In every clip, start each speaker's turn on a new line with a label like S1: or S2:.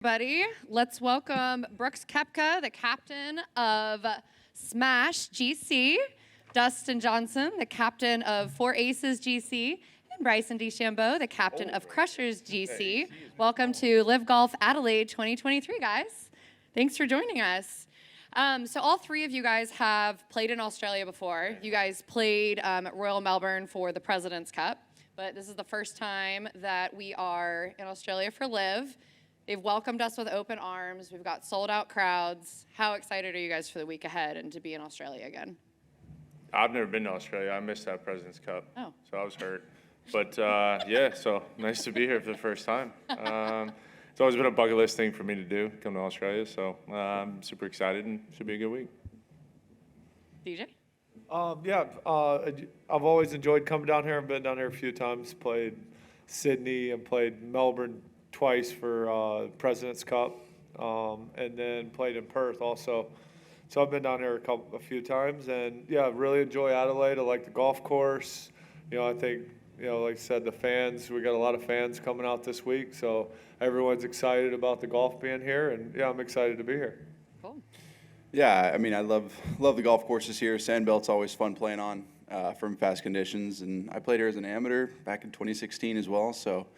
S1: Everybody, let's welcome Brooks Koepka, the captain of Smash GC, Dustin Johnson, the captain of Four Aces GC, and Bryson DeChambeau, the captain of Crushers GC. Welcome to LIV Golf Adelaide 2023, guys. Thanks for joining us. So all three of you guys have played in Australia before. You guys played at Royal Melbourne for the President's Cup, but this is the first time that we are in Australia for LIV. They've welcomed us with open arms. We've got sold-out crowds. How excited are you guys for the week ahead and to be in Australia again?
S2: I've never been to Australia. I missed that President's Cup,
S1: so
S2: I was hurt. But yeah, so nice to be here for the first time. It's always been a bucket list thing for me to do, come to Australia. So I'm super excited and should be a good week.
S1: DJ?
S3: I've always enjoyed coming down here. I've been down here a few times, played Sydney and played Melbourne twice for President's Cup, and then played in Perth also. So I've been down here a few times, and yeah, I really enjoy Adelaide. I like the golf course. I think, like I said, the fans, we got a lot of fans coming out this week, so everyone's excited about the golf being here, and yeah, I'm excited to be here.
S1: Cool.
S4: Yeah, I mean, I love the golf courses here. Sandbelt's always fun playing on from fast conditions, and I played here as an amateur back in 2016 as well, so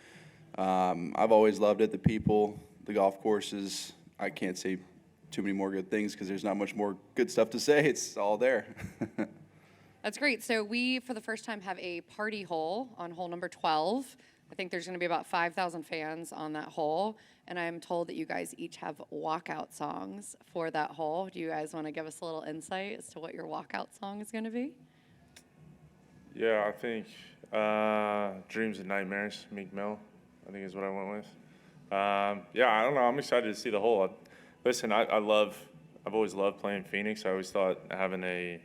S4: I've always loved it. The people, the golf courses, I can't say too many more good things because there's not much more good stuff to say. It's all there.
S1: That's great. So we, for the first time, have a party hole on hole number 12. I think there's going to be about 5,000 fans on that hole, and I'm told that you guys each have walkout songs for that hole. Do you guys want to give us a little insight as to what your walkout song is going to be?
S2: Yeah, I think Dreams and Nightmares, Meek Mill, I think is what I went with. Yeah, I don't know. I'm excited to see the hole. Listen, I've always loved playing Phoenix. I always thought having an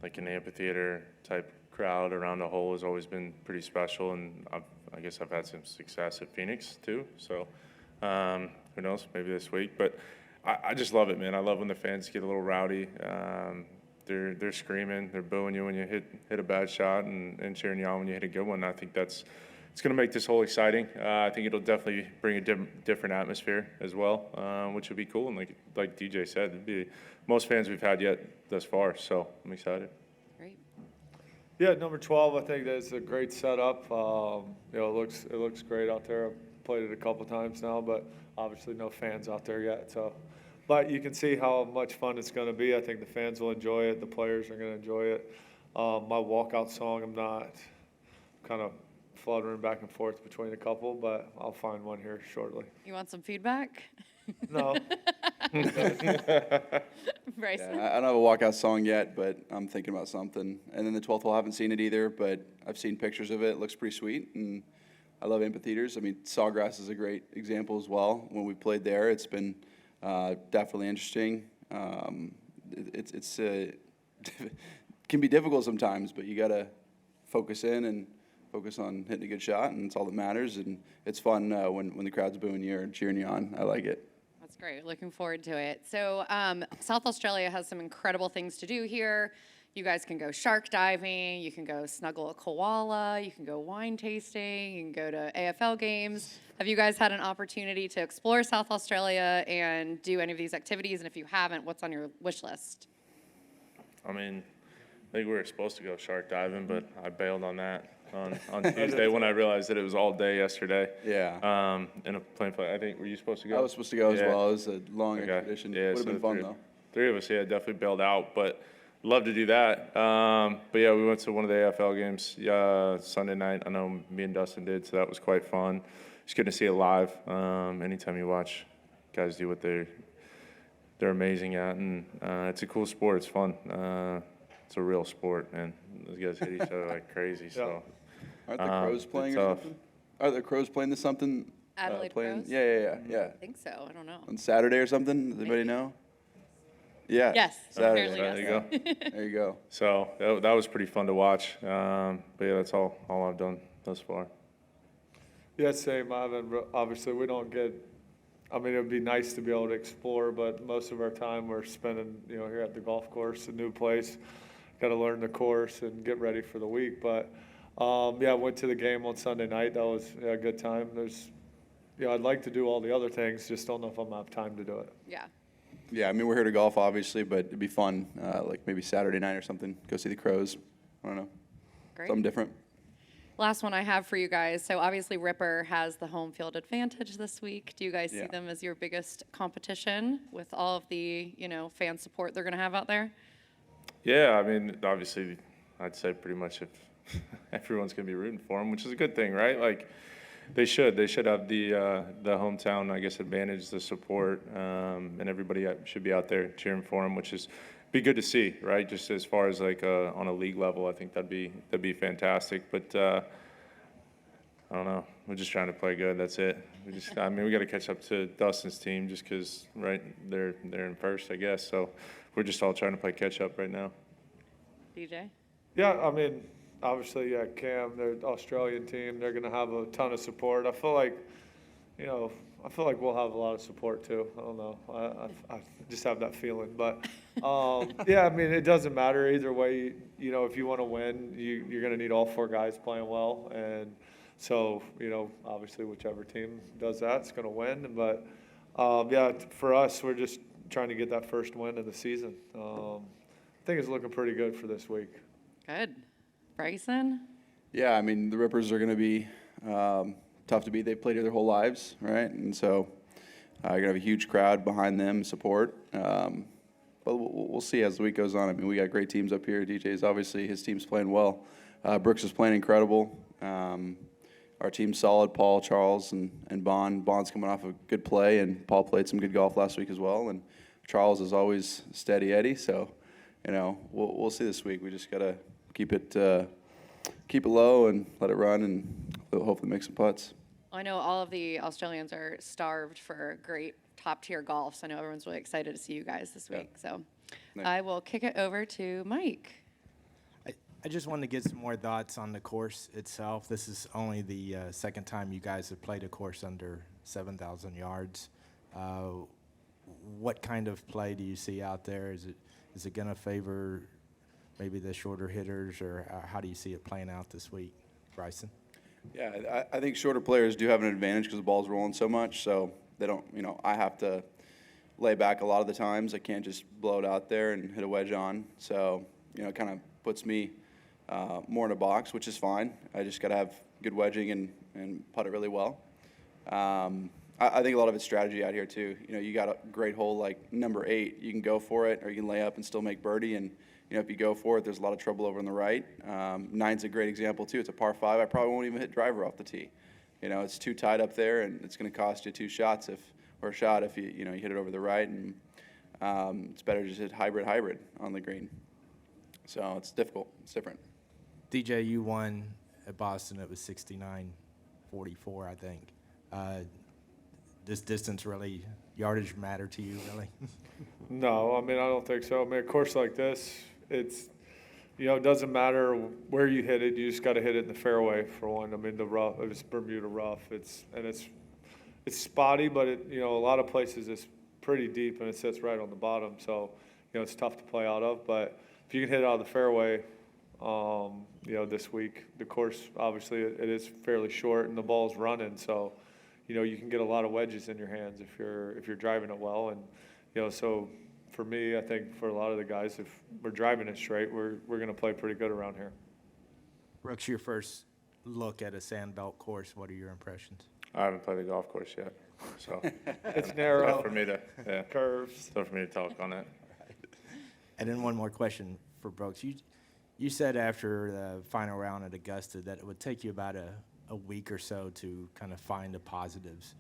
S2: amphitheater type crowd around the hole has always been pretty special, and I guess I've had some success at Phoenix too. So who knows, maybe this week. But I just love it, man. I love when the fans get a little rowdy. They're screaming, they're booing you when you hit a bad shot, and cheering you on when you hit a good one. I think it's going to make this hole exciting. I think it'll definitely bring a different atmosphere as well, which would be cool. And like DJ said, it'd be most fans we've had yet thus far. So I'm excited.
S1: Great.
S3: Yeah, number 12, I think that's a great setup. It looks great out there. I've played it a couple times now, but obviously no fans out there yet. But you can see how much fun it's going to be. I think the fans will enjoy it. The players are going to enjoy it. My walkout song, I'm not kind of fluttering back and forth between a couple, but I'll find one here shortly.
S1: You want some feedback?
S3: No.
S1: Bryson?
S4: Yeah, I don't have a walkout song yet, but I'm thinking about something. And then the 12th hole, I haven't seen it either, but I've seen pictures of it. It looks pretty sweet, and I love amphitheaters. I mean, Sawgrass is a great example as well. When we played there, it's been definitely interesting. It's can be difficult sometimes, but you got to focus in and focus on hitting a good shot, and it's all that matters. And it's fun when the crowd's booing you or cheering you on. I like it.
S1: That's great. Looking forward to it. So South Australia has some incredible things to do here. You guys can go shark diving. You can go snuggle a koala. You can go wine tasting. You can go to AFL games. Have you guys had an opportunity to explore South Australia and do any of these activities? And if you haven't, what's on your wish list?
S2: I mean, I think we were supposed to go shark diving, but I bailed on that on Tuesday when I realized that it was all day yesterday.
S4: Yeah.
S2: In a plane flight. I think, were you supposed to go?
S4: I was supposed to go as
S2: Yeah.
S4: well. It was a long expedition.
S2: Yeah,
S4: Would have been fun, though.
S2: Three of us, yeah, definitely bailed out, but love to do that. But yeah, we went to one of the AFL games Sunday night. I know me and Dustin did, so that was quite fun. It's good to see it live. Anytime you watch guys do what they're amazing at, and it's a cool sport. It's fun. It's a real sport, man. Those guys hit each other like crazy. So
S4: Aren't the Crows playing or something? Are the Crows playing something?
S1: Adelaide Crows?
S4: Yeah.
S1: I think so. I don't know.
S4: On Saturday or something? Does anybody know? Yeah.
S1: Yes.
S4: Saturday.
S1: Apparently,
S2: there
S1: yes.
S2: you go.
S4: There you go.
S2: So that was pretty fun to watch. But yeah, that's all I've done thus far.
S3: Yeah, same. Obviously, we don't get. I mean, it would be nice to be able to explore, but most of our time we're spending, here at the golf course, a new place. Got to learn the course and get ready for the week. But I went to the game on Sunday night. That was a good time. There's I'd like to do all the other things, just don't know if I'm gonna have time to do it.
S1: Yeah.
S4: Yeah, I mean, we're here to golf, obviously, but it'd be fun, like maybe Saturday night or something, go see the Crows. I don't know,
S1: Great.
S4: something different.
S1: Last one I have for you guys. So obviously Ripper has the home field advantage this week. Do you guys see
S4: Yeah.
S1: them as your biggest competition with all of the, fan support they're going to have out there?
S2: Yeah, I mean, obviously, I'd say pretty much if everyone's going to be rooting for them, which is a good thing, right? Like, they should have the hometown, I guess, advantage, the support, and everybody should be out there cheering for them, which is be good to see, right? Just as far as like on a league level, I think that'd be fantastic. But I don't know, we're just trying to play good. That's it. We got to catch up to Dustin's team just because, right? They're in first, I guess. So we're just all trying to play catch up right now.
S1: DJ?
S3: Yeah, I mean, obviously, yeah, Cam, their Australian team, they're gonna have a ton of support. I feel like we'll have a lot of support too. I don't know. I just have that feeling. But yeah, I mean, it doesn't matter either way. If you want to win, you're gonna need all 4 guys playing well, and so obviously, whichever team does that is gonna win. But yeah, for us, we're just trying to get that first win of the season. I think it's looking pretty good for this week.
S1: Good. Bryson?
S4: Yeah, I mean, the Rippers are going to be tough to beat. They've played here their whole lives, right? And so you're going to have a huge crowd behind them, support. But we'll see as the week goes on. I mean, we got great teams up here. DJ's obviously, his team's playing well. Brooks is playing incredible. Our team's solid. Paul, Charles, and Bond. Bond's coming off a good play, and Paul played some good golf last week as well. And Charles is always steady Eddie. So, we'll see this week. We just got to keep it low and let it run, and hopefully make some putts.
S1: I know all of the Australians are starved for great top-tier golf, so I know everyone's really excited to see you guys this week. So
S4: Thanks.
S1: I will kick it over to Mike.
S5: I just wanted to get some more thoughts on the course itself. This is only the second time you guys have played a course under 7,000 yards. What kind of play do you see out there? Is it going to favor maybe the shorter hitters, or how do you see it playing out this week, Bryson?
S4: Yeah, I think shorter players do have an advantage because the ball's rolling so much, so they don't, I have to lay back a lot of the times. I can't just blow it out there and hit a wedge on. So, it kind of puts me more in a box, which is fine. I just got to have good wedging and putt it really well. I think a lot of it's strategy out here too. You got a great hole like number 8, you can go for it, or you can lay up and still make birdie. And if you go for it, there's a lot of trouble over on the right. 9's a great example too. It's a par 5. I probably won't even hit driver off the tee. It's too tight up there, and it's going to cost you 2 shots if you hit it over the right. And it's better to just hit hybrid on the green. So it's difficult. It's different.
S5: DJ, you won at Boston. It was 69-44, I think. Does distance really, yardage matter to you, really?
S3: No, I mean, I don't think so. I mean, a course like this, it's, it doesn't matter where you hit it. You just got to hit it in the fairway for one. I mean, the rough, it's Bermuda rough. It's spotty, but a lot of places it's pretty deep and it sits right on the bottom. So, it's tough to play out of. But if you can hit it out of the fairway, this week, the course, obviously, it is fairly short and the ball's running. So, you can get a lot of wedges in your hands if you're driving it well. And, so for me, I think for a lot of the guys, if we're driving it straight, we're going to play pretty good around here.
S5: Brooks, your first look at a sandbelt course, what are your impressions?
S2: I haven't played the golf course yet, so
S3: It's narrow.
S2: tough for me to
S3: Curves.
S2: tough for me to talk on it.
S5: And then one more question for Brooks. You said after the final round at Augusta that it would take you about a week or so to kind of find the positives.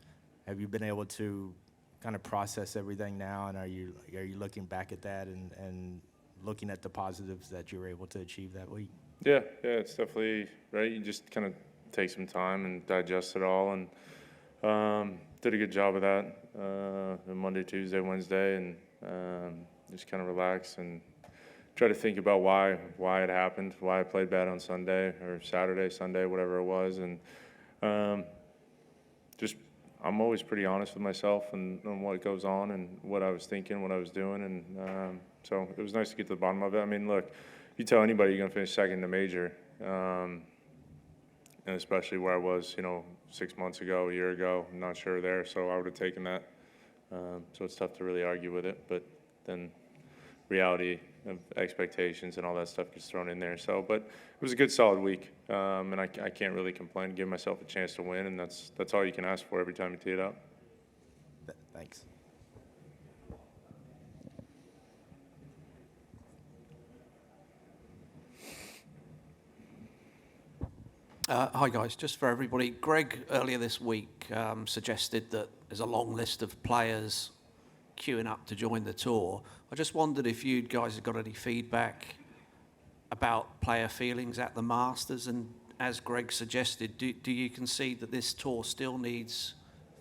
S5: Have you been able to kind of process everything now, and are you looking back at that and looking at the positives that you were able to achieve that week?
S2: Yeah, it's definitely right. You just kind of take some time and digest it all, and did a good job of that Monday, Tuesday, Wednesday, and just kind of relax and try to think about why it happened, why I played bad on Sunday or Saturday, Sunday, whatever it was, and just I'm always pretty honest with myself and on what goes on and what I was thinking, what I was doing, and so it was nice to get to the bottom of it. I mean, look, you tell anybody you're going to finish second in the major, and and especially where I was, 6 months ago, a year ago. I'm not sure there, so I would have taken that. So it's tough to really argue with it, but then reality of expectations and all that stuff gets thrown in there. So, but it was a good, solid week, and I can't really complain. Give myself a chance to win, and that's all you can ask for every time you tee it up.
S5: Thanks.
S6: Hi guys, just for everybody, Greg earlier this week suggested that there's a long list of players queuing up to join the tour. I just wondered if you guys have got any feedback about player feelings at the Masters, and as Greg suggested, do you concede that this tour still needs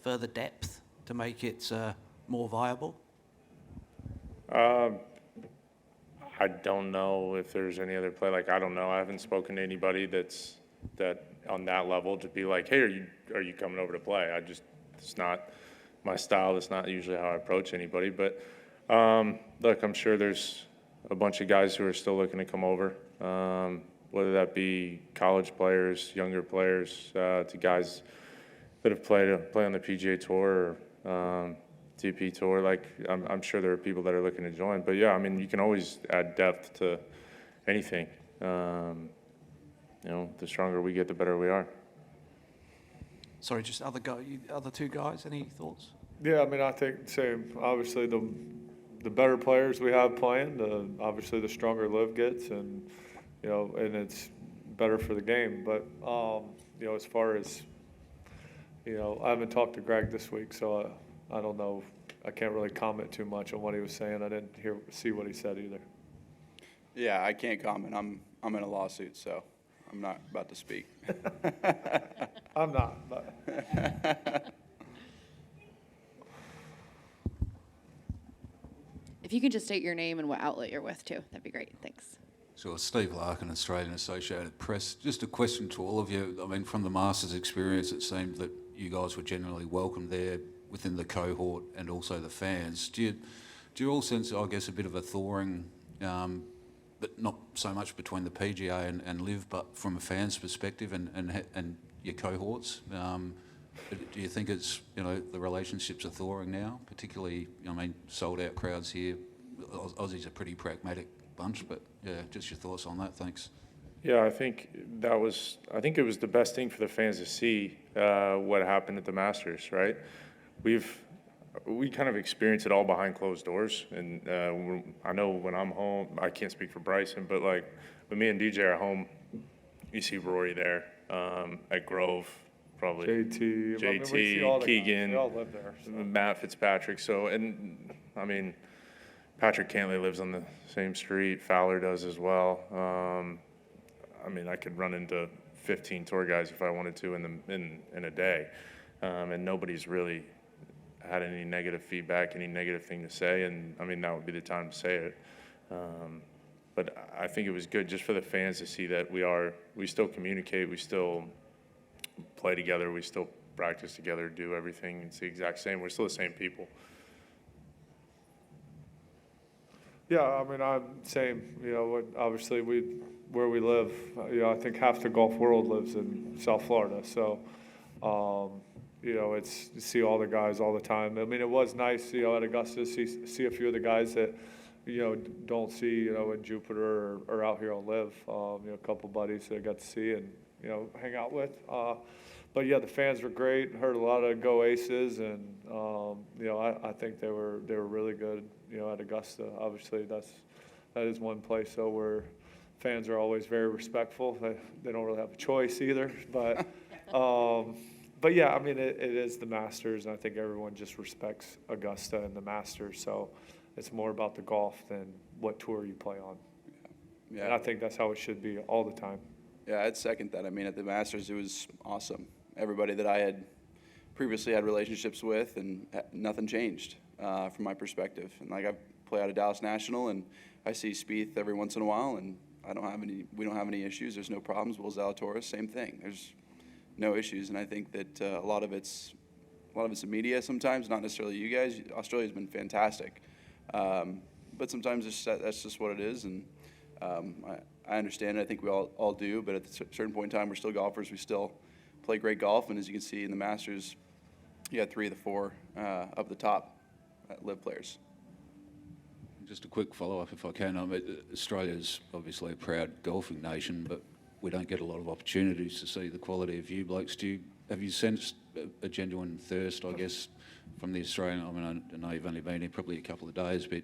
S6: further depth to make it more viable?
S2: I don't know if there's any other play. I don't know. I haven't spoken to anybody that on that level to be like, hey, are you coming over to play? It's not my style. It's not usually how I approach anybody. But look, I'm sure there's a bunch of guys who are still looking to come over, whether that be college players, younger players, to guys that have play on the PGA Tour or TP Tour. I'm sure there are people that are looking to join. But yeah, I mean, you can always add depth to anything. The stronger we get, the better we are.
S6: Sorry, just other two guys, any thoughts?
S3: Yeah, I mean, I think same. Obviously, the better players we have playing, obviously the stronger LIV gets, and and it's better for the game. But as far as I haven't talked to Greg this week, so I don't know. I can't really comment too much on what he was saying. I didn't see what he said either.
S4: Yeah, I can't comment. I'm in a lawsuit, so I'm not about to speak.
S3: I'm not, but.
S1: If you could just state your name and what outlet you're with, too, that'd be great. Thanks.
S7: Sure. Steve Larkin, Australian Associated Press. Just a question to all of you. I mean, from the Masters experience, it seemed that you guys were generally welcomed there within the cohort and also the fans. Do you all sense, I guess, a bit of a thawing, but not so much between the PGA and LIV, but from a fan's perspective and your cohorts? Do you think it's, the relationships are thawing now, particularly, sold out crowds here? Aussies are a pretty pragmatic bunch, but yeah, just your thoughts on that. Thanks.
S2: Yeah, I think it was the best thing for the fans to see what happened at the Masters, right? We kind of experience it all behind closed doors, and I know when I'm home, I can't speak for Bryson, but when me and DJ are home, you see Rory there at Grove, probably
S3: JT, I mean, we see all the
S2: Keegan,
S3: guys. They all live there. So.
S2: Matt Fitzpatrick. So, and I mean, Patrick Cantlay lives on the same street. Fowler does as well. I mean, I could run into 15 tour guys if I wanted to in a day, and nobody's really had any negative feedback, any negative thing to say, and I mean, that would be the time to say it. But I think it was good just for the fans to see that we still communicate, we still play together, we still practice together, do everything. It's the exact same. We're still the same people.
S3: Yeah, I mean, I'm same. Obviously where we live, I think half the golf world lives in South Florida. So, it's you see all the guys all the time. I mean, it was nice, at Augusta to see a few of the guys that, don't see, in Jupiter or out here on LIV. A couple buddies that I got to see and, hang out with. But yeah, the fans were great. Heard a lot of go aces, and I think they were really good. At Augusta, obviously that is one place though where fans are always very respectful. They don't really have a choice either. But yeah, I mean it is the Masters, and I think everyone just respects Augusta and the Masters. So it's more about the golf than what tour you play on.
S4: Yeah.
S3: And I think that's how it should be all the time.
S4: Yeah, I'd second that. I mean, at the Masters, it was awesome. Everybody that I had previously had relationships with, and nothing changed from my perspective. And I play out of Dallas National, and I see Spieth every once in a while, and we don't have any issues. There's no problems. Will Zalatoris, same thing. There's no issues, and I think that a lot of it's the media sometimes, not necessarily you guys. Australia's been fantastic, but sometimes that's just what it is, and I understand it. I think we all do. But at a certain point in time, we're still golfers. We still play great golf. And as you can see in the Masters, you had 3 of the 4 of the top LIV players.
S7: Just a quick follow-up, if I can. I mean, Australia's obviously a proud golfing nation, but we don't get a lot of opportunities to see the quality of you blokes. Have you sensed a genuine thirst, I guess, from the Australian? I mean, I know you've only been here probably a couple of days, but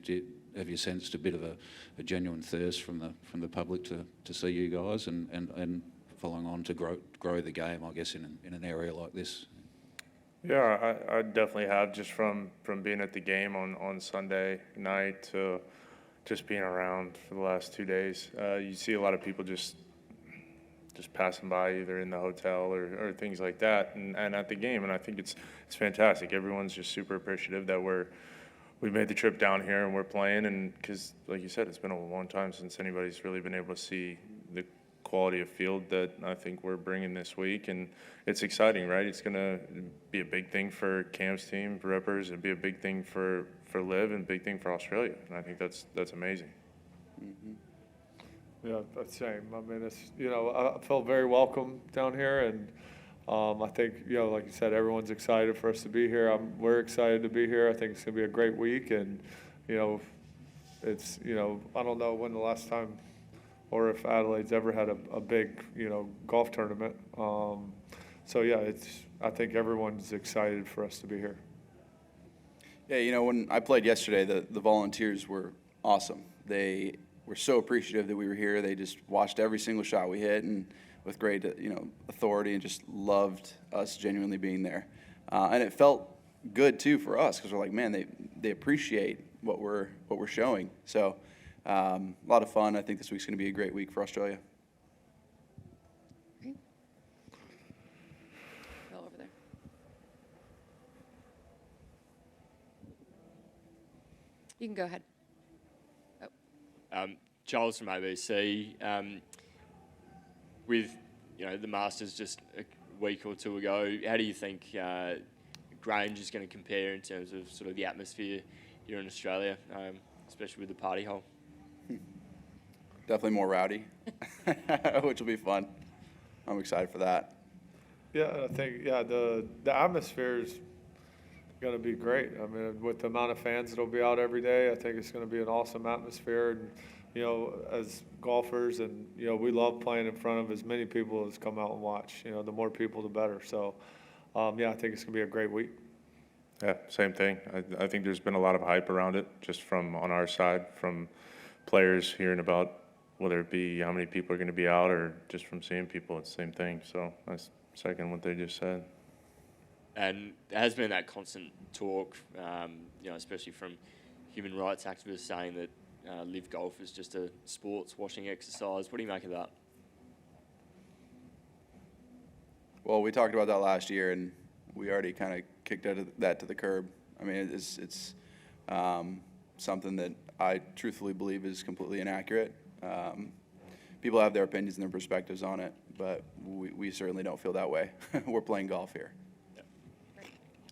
S7: have you sensed a bit of a genuine thirst from the public to see you guys and following on to grow the game, I guess, in an area like this?
S2: Yeah, I definitely have, just from being at the game on Sunday night to just being around for the last 2 days. You see a lot of people just passing by either in the hotel or things like that and at the game, and I think it's fantastic. Everyone's just super appreciative that we made the trip down here and we're playing, and because like you said, it's been a long time since anybody's really been able to see the quality of field that I think we're bringing this week, and it's exciting, right? It's going to be a big thing for Cam's team, Rippers. It'd be a big thing for LIV and a big thing for Australia, and I think that's amazing.
S3: Mm-hmm. Yeah, that's the same. I mean, it's, I felt very welcome down here, and I think, like you said, everyone's excited for us to be here. We're excited to be here. I think it's going to be a great week, and it's I don't know when the last time or if Adelaide's ever had a big, golf tournament. So yeah, I think everyone's excited for us to be here.
S4: Yeah, when I played yesterday, the volunteers were awesome. They were so appreciative that we were here. They just watched every single shot we hit, and with great, authority, and just loved us genuinely being there. And it felt good too for us, because we're like, man, they appreciate what we're showing. So a lot of fun. I think this week's going to be a great week for Australia.
S1: Great. Go over there. You can go ahead.
S8: Charles from ABC. With the Masters just a week or two ago, how do you think Grange is going to compare in terms of sort of the atmosphere here in Australia, especially with the party hole?
S4: Definitely more rowdy, which will be fun. I'm excited for that.
S3: Yeah, I think the atmosphere is going to be great. I mean, with the amount of fans that'll be out every day, I think it's going to be an awesome atmosphere. And as golfers, and we love playing in front of as many people as come out and watch. The more people, the better. So, I think it's going to be a great week.
S2: Yeah, same thing. I think there's been a lot of hype around it, just from on our side, from players hearing about whether it be how many people are going to be out, or just from seeing people. It's the same thing. So I second what they just said.
S8: And there has been that constant talk, especially from human rights activists saying that LIV Golf is just a sports washing exercise. What do you make of that?
S4: Well, we talked about that last year, and we already kind of kicked that to the curb. I mean, it's something that I truthfully believe is completely inaccurate. People have their opinions and their perspectives on it, but we certainly don't feel that way. We're playing golf here.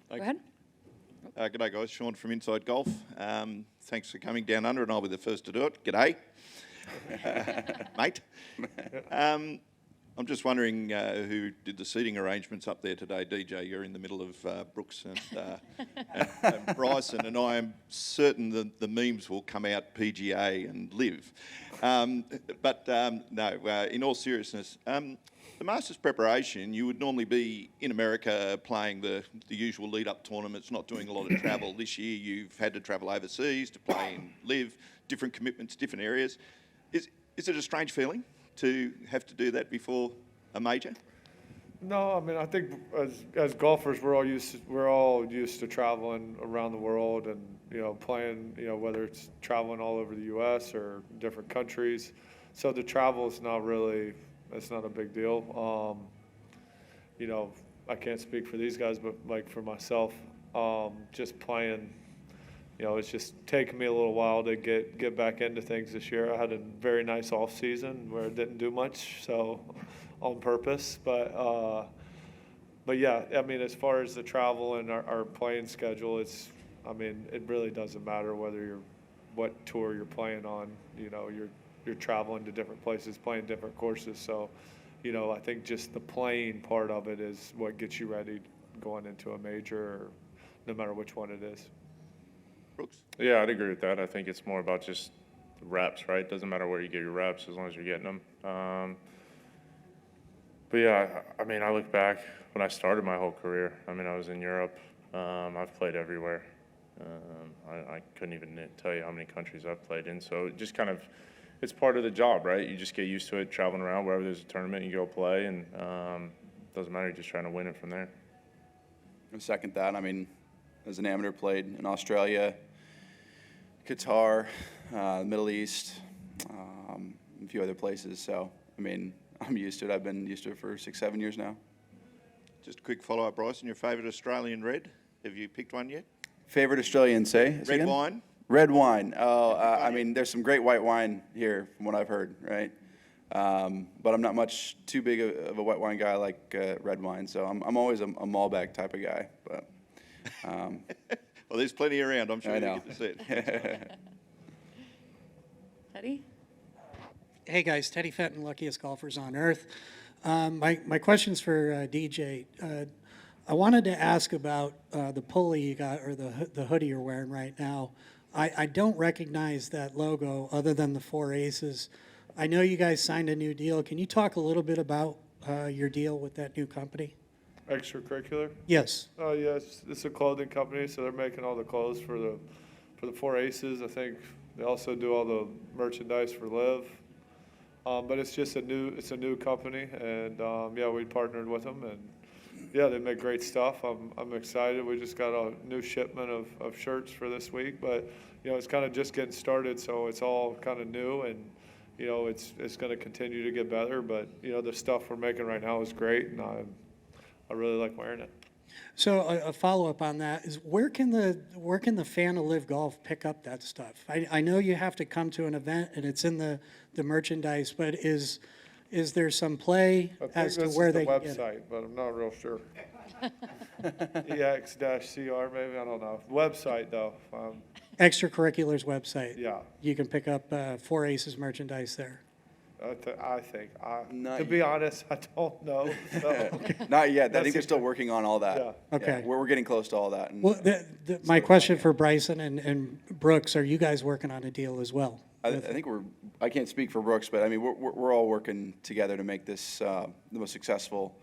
S1: Go ahead.
S9: G'day guys, Sean from Inside Golf. Thanks for coming down under, and I'll be the first to do it. G'day, mate. I'm just wondering who did the seating arrangements up there today. DJ, you're in the middle of Brooks and Bryson, and I am certain that the memes will come out PGA and LIV. No, in all seriousness, the Masters preparation, you would normally be in America playing the usual lead-up tournaments, not doing a lot of travel. This year you've had to travel overseas to play in LIV, different commitments, different areas. Is it a strange feeling to have to do that before a major?
S3: No, I mean, I think as golfers, we're all used to traveling around the world and playing, whether it's traveling all over the U.S. or different countries. So the travel is not really, it's not a big deal. I can't speak for these guys, but like for myself, just playing, it's just taken me a little while to get back into things this year. I had a very nice off season where I didn't do much, so on purpose. But yeah, I mean, as far as the travel and our playing schedule, it really doesn't matter what tour you're playing on. you're traveling to different places, playing different courses. So, you know, I think just the playing part of it is what gets you ready going into a major, or no matter which one it is.
S9: Brooks?
S2: Yeah, I'd agree with that. I think it's more about just reps, right? Doesn't matter where you get your reps as long as you're getting them. But yeah, I mean, I look back when I started my whole career. I mean, I was in Europe. I've played everywhere. I couldn't even tell you how many countries I've played in. So it just kind of, it's part of the job, right? You just get used to it, traveling around wherever there's a tournament, you go play, and doesn't matter. You're just trying to win it from there.
S4: I second that. I mean, as an amateur, played in Australia, Qatar, Middle East, a few other places. So, I mean, I'm used to it. I've been used to it for 6-7 years now.
S9: Just a quick follow-up, Bryson. Your favourite Australian red? Have you picked one yet?
S4: Favorite Australian, say?
S9: Red wine?
S4: Red wine. Oh, I mean, there's some great white wine here from what I've heard, right? But I'm not much too big of a white wine guy. I like red wine, so I'm always a Malbec type of guy. But
S9: Well, there's plenty around. I'm sure
S4: I
S9: you
S4: know.
S9: get to see it.
S1: Teddy?
S10: Hey guys, Teddy Fenton, luckiest golfers on earth. My question's for DJ. I wanted to ask about the pulley you got, or the hoodie you're wearing right now. I don't recognize that logo other than the 4 aces. I know you guys signed a new deal. Can you talk a little bit about your deal with that new company?
S3: Extracurricular?
S10: Yes.
S3: Oh, yes, it's a clothing company, so they're making all the clothes for the 4 aces. I think they also do all the merchandise for LIV. But it's just a new company, and yeah, we partnered with them, and yeah, they make great stuff. I'm excited. We just got a new shipment of shirts for this week, but you know, it's kind of just getting started, so it's all kind of new, and you know, it's going to continue to get better. But you know, the stuff we're making right now is great, and I really like wearing it.
S10: So a follow-up on that is, where can the fan of LIV Golf pick up that stuff? I know you have to come to an event and it's in the merchandise, but is there some play as to where they
S3: can
S10: can
S3: get
S10: get it?
S3: it? But I'm not real sure. EX-CR maybe, I don't know. Website though,
S10: Extracurriculars website.
S3: yeah.
S10: You can pick up 4 aces merchandise there.
S3: I think.
S4: Not
S3: To be honest, I don't know. So.
S4: not yet. I
S3: That's
S4: think they're still working on all that.
S3: Yeah.
S10: Okay.
S4: We're getting close to all that. And
S10: Well, my question for Bryson and Brooks, are you guys working on a deal as well?
S4: I think I can't speak for Brooks, but I mean, we're all working together to make this the most successful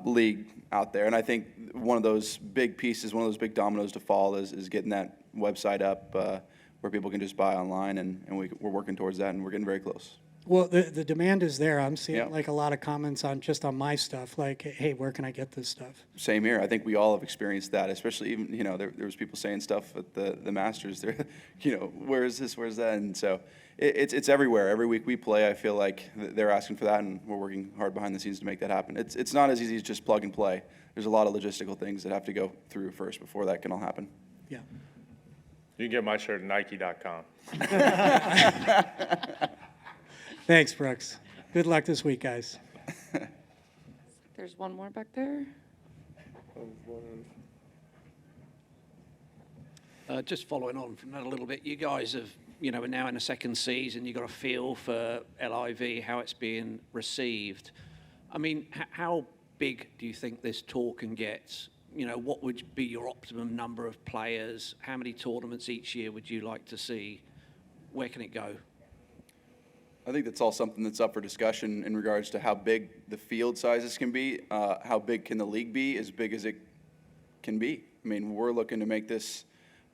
S4: league out there. And I think one of those big pieces, one of those big dominoes to fall is getting that website up where people can just buy online, and we're working towards that, and we're getting very close.
S10: Well, the demand is there. I'm seeing
S4: Yeah.
S10: like a lot of comments on my stuff, like, hey, where can I get this stuff?
S4: Same here. I think we all have experienced that, especially even, you know, there was people saying stuff at the Masters. There, you know, where is this, where's that? And so it's everywhere. Every week we play, I feel like they're asking for that, and we're working hard behind the scenes to make that happen. It's not as easy as just plug and play. There's a lot of logistical things that have to go through first before that can all happen.
S10: Yeah.
S2: You can get my shirt at Nike.com.
S10: Thanks, Brooks. Good luck this week, guys.
S1: There's one more back there.
S6: Just following on from that a little bit, you guys have, you know, are now in a second season. You've got a feel for LIV, how it's being received. I mean, how big do you think this tour can get? You know, what would be your optimum number of players? How many tournaments each year would you like to see? Where can it go?
S4: I think that's all something that's up for discussion in regards to how big the field sizes can be. How big can the league be? As big as it can be. I mean, we're looking to make this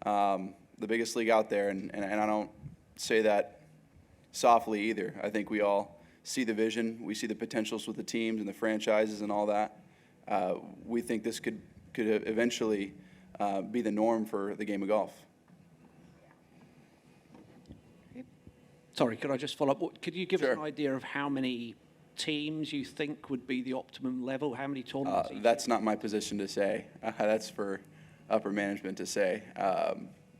S4: the biggest league out there, and I don't say that softly either. I think we all see the vision. We see the potentials with the teams and the franchises and all that. We think this could eventually be the norm for the game of golf.
S6: Sorry, could I just follow up? Could you give us
S4: Sure.
S6: an idea of how many teams you think would be the optimum level? How many tournaments each
S4: That's not my position to say. That's for upper management to say.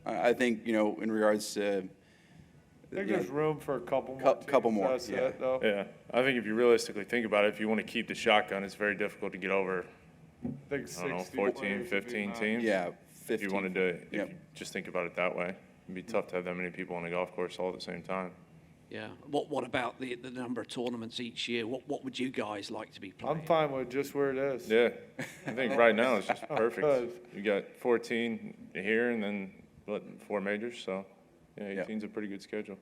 S4: I think, you know, in regards to,
S3: I think
S4: you
S3: there's
S4: know,
S3: room for a couple more.
S4: couple
S3: teams.
S4: more,
S3: That's
S4: yeah.
S3: it, though.
S2: Yeah, I think if you realistically think about it, if you want to keep the shotgun, it's very difficult to get over,
S3: I think
S2: I don't know,
S3: 60
S2: 14,
S3: players would be
S2: 15
S3: nice.
S2: teams.
S4: yeah,
S2: If
S4: 15.
S2: you wanted to, if
S4: Yep.
S2: you just think about it that way, it'd be tough to have that many people on the golf course all at the same time.
S6: Yeah. What about the number of tournaments each year? What would you guys like to be playing?
S3: I'm fine with just where it is.
S2: Yeah, I think right now it's just perfect. You got 14 here and then, 4 majors, so yeah, 18's a pretty good schedule.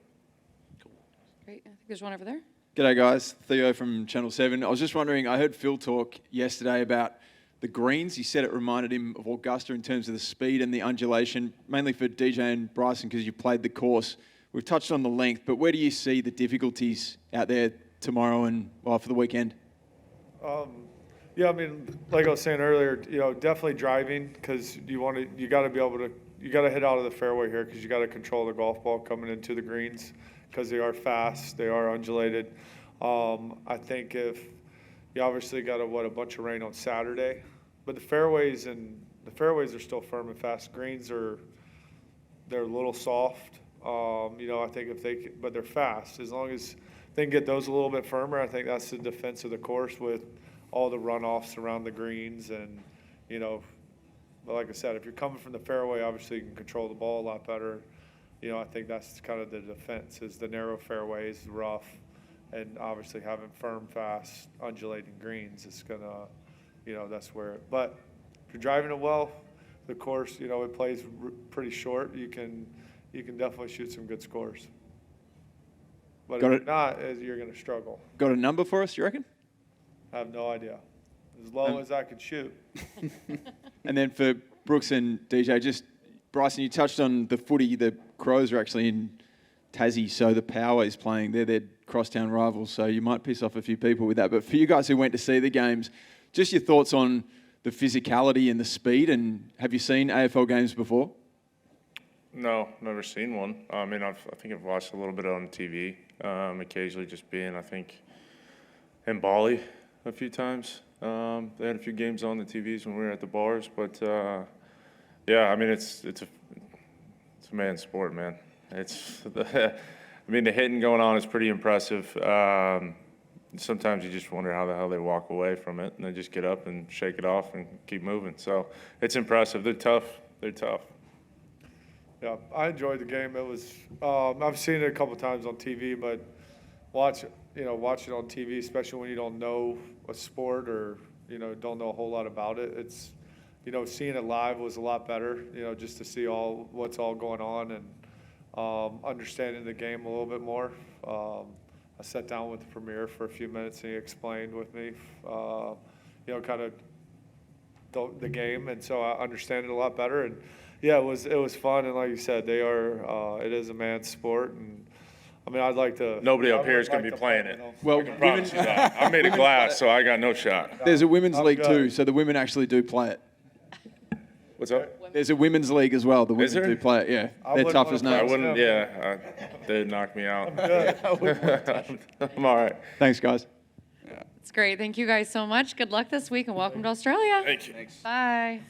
S1: Great. I think there's one over there.
S11: G'day guys, Theo from Channel 7. I was just wondering, I heard Phil talk yesterday about the greens. He said it reminded him of Augusta in terms of the speed and the undulation, mainly for DJ and Bryson because you played the course. We've touched on the length, but where do you see the difficulties out there tomorrow and for the weekend?
S3: Yeah, I mean, like I was saying earlier, definitely driving because you got to be able to, you got to hit out of the fairway here because you got to control the golf ball coming into the greens because they are fast, they are undulated. I think if you obviously got a bunch of rain on Saturday, but the fairways are still firm and fast. Greens they're a little soft. I think but they're fast. As long as they can get those a little bit firmer, I think that's the defense of the course with all the runoffs around the greens and, but like I said, if you're coming from the fairway, obviously you can control the ball a lot better. I think that's kind of the defense is the narrow fairways, rough, and obviously having firm, fast, undulating greens is gonna, that's where. But if you're driving it well, the course, it plays pretty short. You can definitely shoot some good scores. But if you're not, you're gonna struggle.
S11: Got a number for us, you reckon?
S3: I have no idea. As low as I could shoot.
S11: And then for Brooks and DJ, just Bryson, you touched on the footy. The Crows are actually in Tassie, so the Power is playing. They're their crosstown rivals, so you might piss off a few people with that. But for you guys who went to see the games, just your thoughts on the physicality and the speed, and have you seen AFL games before?
S2: No, never seen one. I mean, I think I've watched a little bit on TV, occasionally just being, I think, in Bali a few times. They had a few games on the TVs when we were at the bars, but yeah, I mean, it's a man's sport, man. I mean, the hitting going on is pretty impressive. Sometimes you just wonder how the hell they walk away from it, and they just get up and shake it off and keep moving. So it's impressive. They're tough. They're tough.
S3: Yeah, I enjoyed the game. It was I've seen it a couple times on TV, but watch it on TV, especially when you don't know a sport or don't know a whole lot about it. It's seeing it live was a lot better. Just to see what's all going on and understanding the game a little bit more. I sat down with the Premier for a few minutes and he explained with me, kind of the game, and so I understand it a lot better. And yeah, it was fun, and like you said, it is a man's sport, and I mean, I'd like to.
S2: Nobody up here is going to be playing it.
S11: Well,
S2: I can promise you that. I made a glass, so I got no shot.
S11: There's a women's league too, so the women actually do play it.
S2: What's up?
S11: There's a women's league as well. The women
S2: there?
S11: do play it, yeah. They're
S3: wouldn't
S11: tough
S3: wanna
S11: as
S3: play
S2: I
S11: nails.
S2: wouldn't. Yeah, they'd knock me out. I'm all right.
S11: Thanks, guys.
S1: It's great. Thank you guys so much. Good luck this week and welcome to Australia.
S2: Thank you.
S1: Bye.